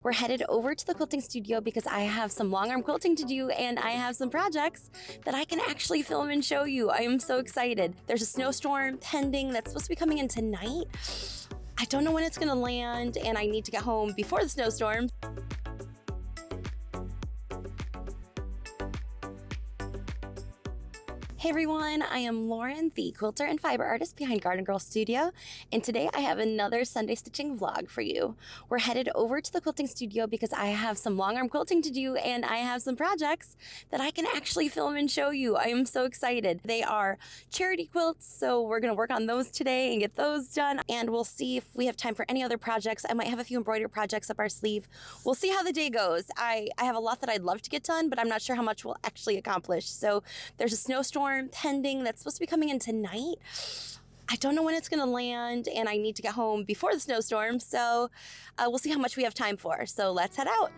We're headed over to the quilting studio because I have some long arm quilting to do and I have some projects that I can actually film and show you. I am so excited. There's a snowstorm pending that's supposed to be coming in tonight. I don't know when it's gonna land and I need to get home before the snowstorm. Hey everyone, I am Lauren, the quilter and fiber artist behind Garden Girl Studio, and today I have another Sunday stitching vlog for you. We're headed over to the quilting studio because I have some long arm quilting to do and I have some projects that I can actually film and show you. I am so excited. They are charity quilts, so we're gonna work on those today and get those done, and we'll see if we have time for any other projects. I might have a few embroidery projects up our sleeve. We'll see how the day goes. I have a lot that I'd love to get done, but I'm not sure how much we'll actually accomplish. So there's a snowstorm pending that's supposed to be coming in tonight. I don't know when it's gonna land and I need to get home before the snowstorm, so we'll see how much we have time for. So let's head out.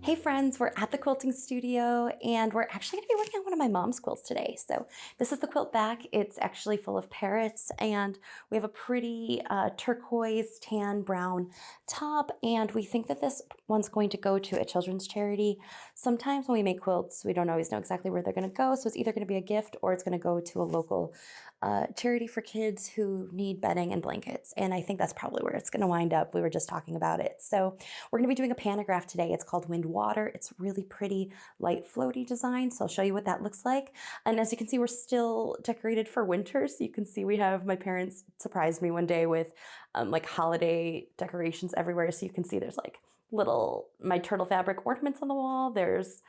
Hey friends, we're at the quilting studio and we're actually gonna be working on one of my mom's quilts today. So this is the quilt back. It's actually full of parrots and we have a pretty turquoise tan brown top, and we think that this one's going to go to a children's charity. Sometimes when we make quilts, we don't always know exactly where they're gonna go. So it's either gonna be a gift or it's gonna go to a local charity for kids who need bedding and blankets. And I think that's probably where it's gonna wind up. We were just talking about it. So we're gonna be doing a pantograph today. It's called Wind Water. It's really pretty light floaty design. So I'll show you what that looks like. And as you can see, we're still decorated for winter. So you can see we have, my parents surprised me one day with like holiday decorations everywhere. So you can see there's like little, my turtle fabric ornaments on the wall. There's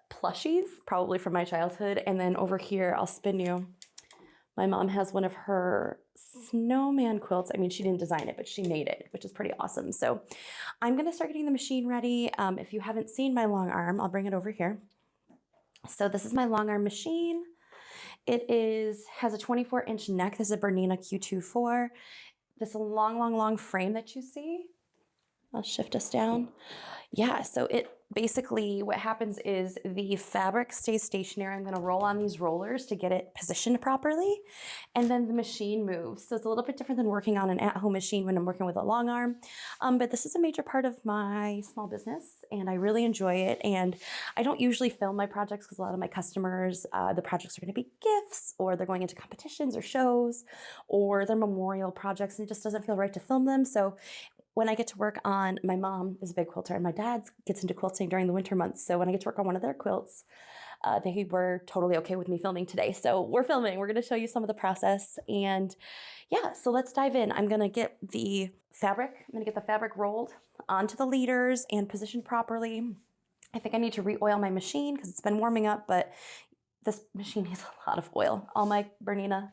plushies, probably from my childhood. And then over here, I'll spin you. My mom has one of her snowman quilts. I mean, she didn't design it, but she made it, which is pretty awesome. So I'm going to start getting the machine ready. If you haven't seen my long arm, I'll bring it over here. So this is my long arm machine. It has a 24-inch neck. This is a Bernina Q24. This long frame that you see. I'll shift us down. Yeah, so it basically, what happens is the fabric stays stationary. I'm gonna roll on these rollers to get it positioned properly, and then the machine moves. So it's a little bit different than working on an at-home machine when I'm working with a long arm. But this is a major part of my small business, and I really enjoy it. And I don't usually film my projects because a lot of my customers, the projects are gonna be gifts, or they're going into competitions or shows, or they're memorial projects, and it just doesn't feel right to film them. So when I get to work on, my mom is a big quilter and my dad gets into quilting during the winter months. So when I get to work on one of their quilts, they were totally okay with me filming today. So we're filming, we're gonna show you some of the process. And yeah, so let's dive in. I'm gonna get the fabric rolled onto the leaders and positioned properly. I think I need to re-oil my machine because it's been warming up, but this machine needs a lot of oil. All my Bernina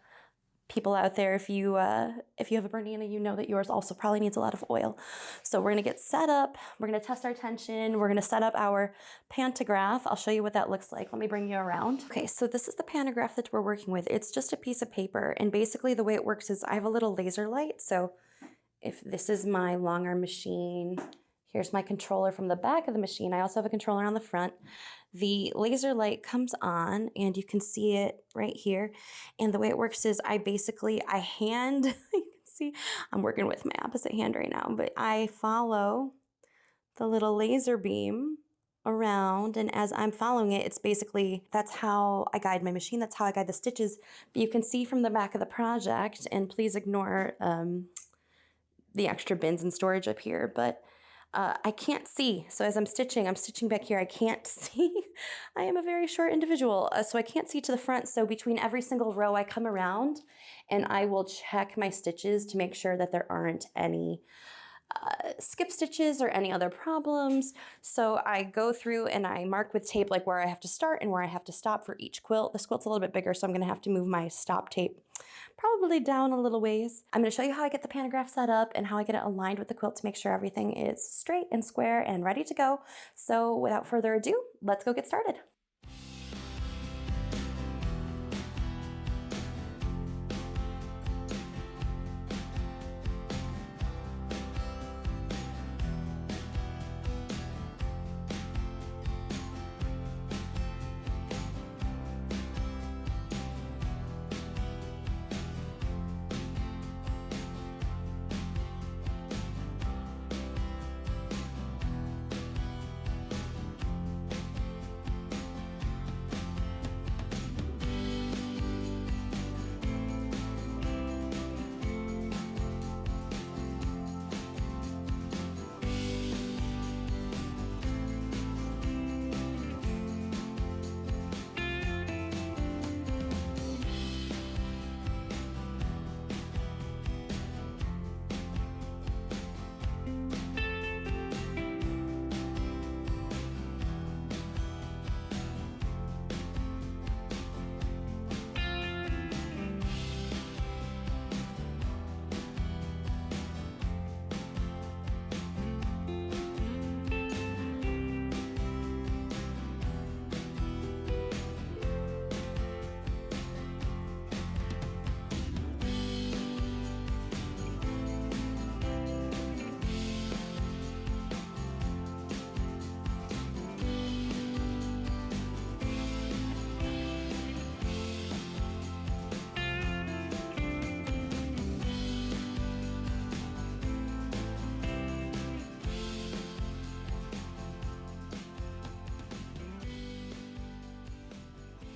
people out there, if you have a Bernina, you know that yours also probably needs a lot of oil. So we're gonna get set up, we're gonna test our tension, we're gonna set up our pantograph. I'll show you what that looks like. Let me bring you around. Okay, so this is the pantograph that we're working with. It's just a piece of paper, and basically the way it works is I have a little laser light. So if this is my long arm machine, here's my controller from the back of the machine. I also have a controller on the front. The laser light comes on and you can see it right here. And the way it works is I hand, you can see I'm working with my opposite hand right now, but I follow the little laser beam around, and as I'm following it, it's basically, that's how I guide my machine. That's how I guide the stitches. But you can see from the back of the project, and please ignore the extra bins and storage up here, but I can't see. So as I'm stitching back here, I can't see. I am a very short individual, so I can't see to the front. So between every single row, I come around and I will check my stitches to make sure that there aren't any skip stitches or any other problems. So I go through and I mark with tape like where I have to start and where I have to stop for each quilt. This quilt's a little bit bigger, so I'm gonna have to move my stop tape probably down a little ways. I'm gonna show you how I get the pantograph set up and how I get it aligned with the quilt to make sure everything is straight and square and ready to go. So without further ado, let's go get started.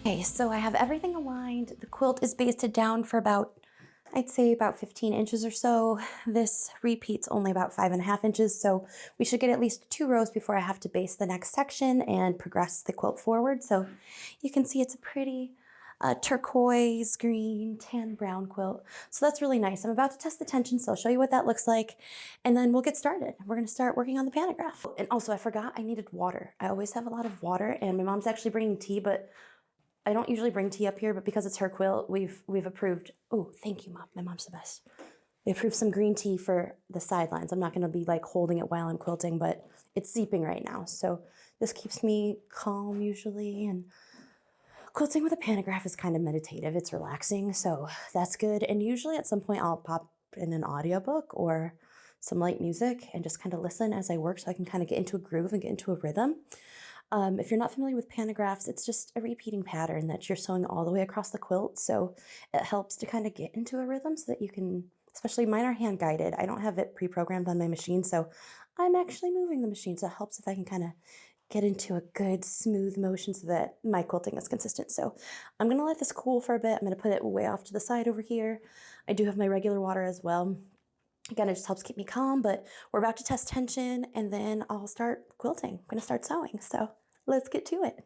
Okay, so I have everything aligned. The quilt is basted down for about, I'd say about 15 inches or so. This repeats only about 5.5 inches, so we should get at least 2 rows before I have to base the next section and progress the quilt forward. So you can see it's a pretty turquoise, green, tan, brown quilt. So that's really nice. I'm about to test the tension, so I'll show you what that looks like, and then we'll get started. We're gonna start working on the pantograph. And also I forgot I needed water. I always have a lot of water, and my mom's actually bringing tea, but I don't usually bring tea up here, but because it's her quilt, we've approved. Oh, thank you, Mom. My mom's the best. We approved some green tea for the sidelines. I'm not going to be like holding it while I'm quilting, but it's seeping right now. So this keeps me calm usually. And quilting with a pantograph is kind of meditative. It's relaxing, so that's good. And usually at some point I'll pop in an audiobook or some light music and just kind of listen as I work so I can kind of get into a groove and get into a rhythm. If you're not familiar with pantographs, it's just a repeating pattern that you're sewing all the way across the quilt. So it helps to kind of get into a rhythm so that you can, especially mine are hand guided. I don't have it pre-programmed on my machine, so I'm actually moving the machine. So it helps if I can kind of get into a good smooth motion so that my quilting is consistent. So I'm gonna let this cool for a bit. I'm gonna put it way off to the side over here. I do have my regular water as well. Again, it just helps keep me calm, but we're about to test tension and then I'll start quilting. I'm gonna start sewing, so let's get to it.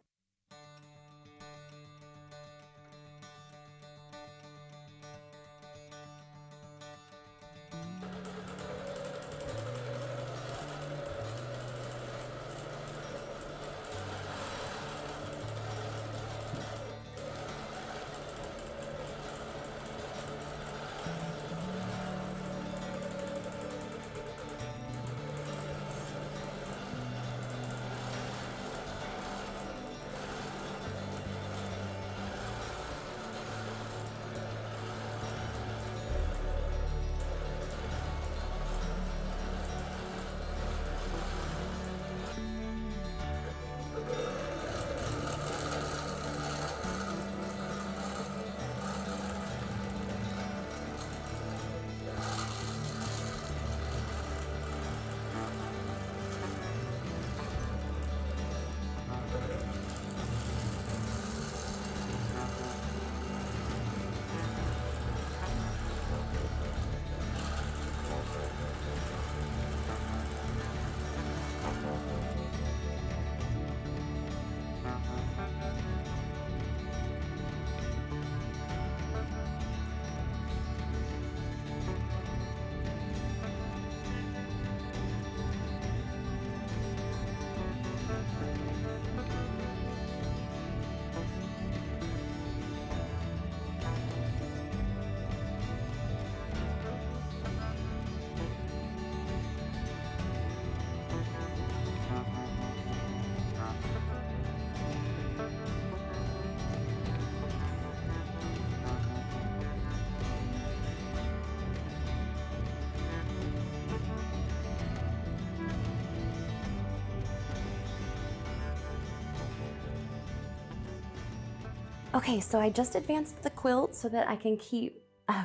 Okay, so I just advanced the quilt so that I can keep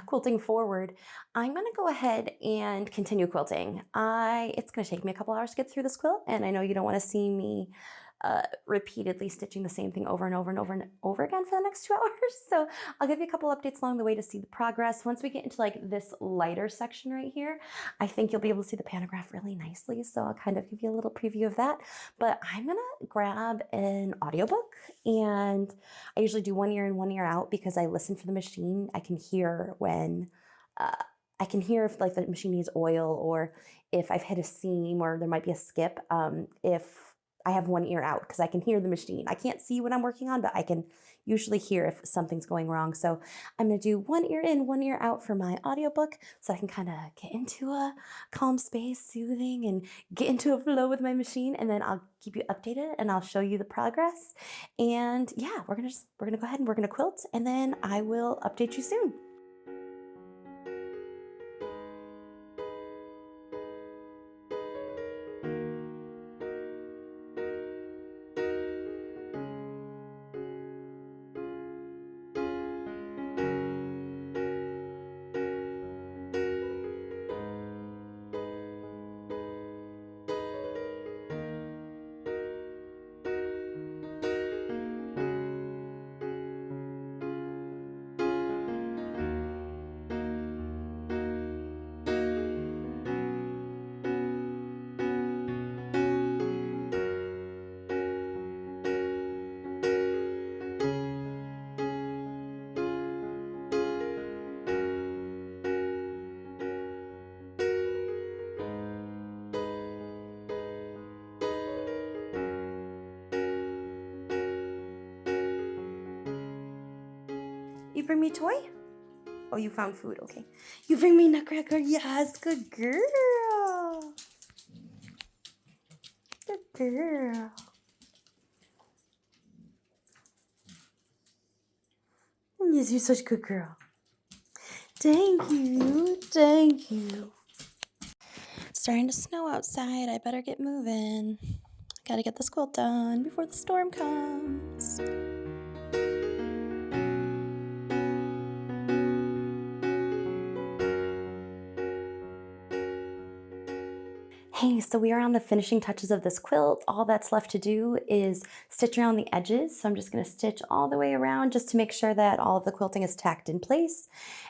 quilting forward. I'm gonna go ahead and continue quilting. It's gonna take me a couple hours to get through this quilt, and I know you don't wanna see me repeatedly stitching the same thing over and over and over and over again for the next 2 hours. So I'll give you a couple updates along the way to see the progress. Once we get into like this lighter section right here, I think you'll be able to see the pantograph really nicely. So I'll kind of give you a little preview of that. But I'm gonna grab an audiobook, and I usually do 1 ear in, 1 ear out because I listen for the machine. I can hear when uh, I can hear if like the machine needs oil or if I've hit a seam or there might be a skip. If I have 1 ear out because I can hear the machine. I can't see what I'm working on, but I can usually hear if something's going wrong. So I'm gonna do 1 ear in, 1 ear out for my audiobook so I can kind of get into a calm space, soothing, and get into a flow with my machine. And then I'll keep you updated and I'll show you the progress. And yeah, we're gonna go ahead and we're gonna quilt, and then I will update you soon. bring me a toy? Oh, you found food, okay. You bring me a nutcracker, yes, good girl. Good girl. Yes, you're such a good girl. Thank you, thank you. It's starting to snow outside, I better get moving. Gotta get this quilt done before the storm comes. Hey, so we are on the finishing touches of this quilt. All that's left to do is stitch around the edges. So I'm just gonna stitch all the way around just to make sure that all of the quilting is tacked in place.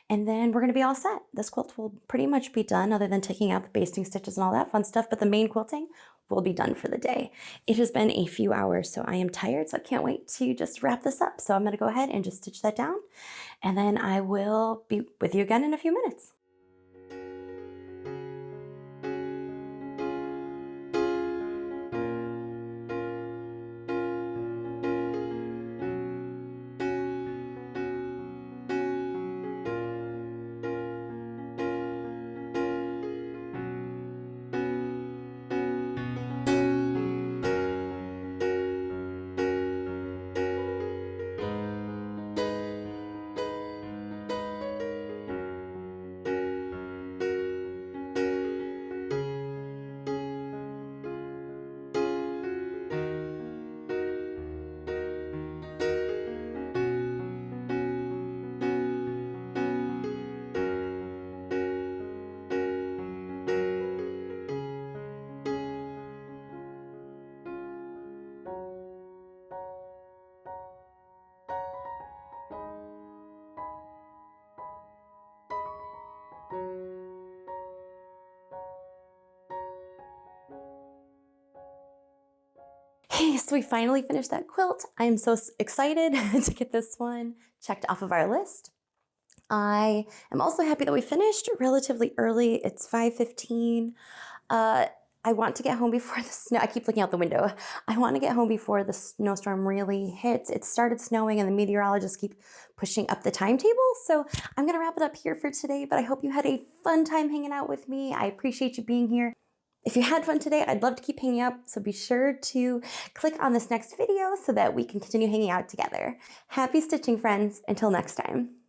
And then we're gonna be all set. This quilt will pretty much be done other than taking out the basting stitches and all that fun stuff, but the main quilting will be done for the day. It has been a few hours, so I am tired, so I can't wait to just wrap this up. So I'm gonna go ahead and just stitch that down, and then I will be with you again in a few minutes. Hey, so we finally finished that quilt. I am so excited to get this one checked off of our list. I am also happy that we finished relatively early. It's 5:15. I want to get home before the snow. I keep looking out the window. I want to get home before the snowstorm really hits. It started snowing and the meteorologists keep pushing up the timetable. So I'm going to wrap it up here for today, but I hope you had a fun time hanging out with me. I appreciate you being here. If you had fun today, I'd love to keep hanging out, so be sure to click on this next video so that we can continue hanging out together. Happy stitching, friends. Until next time.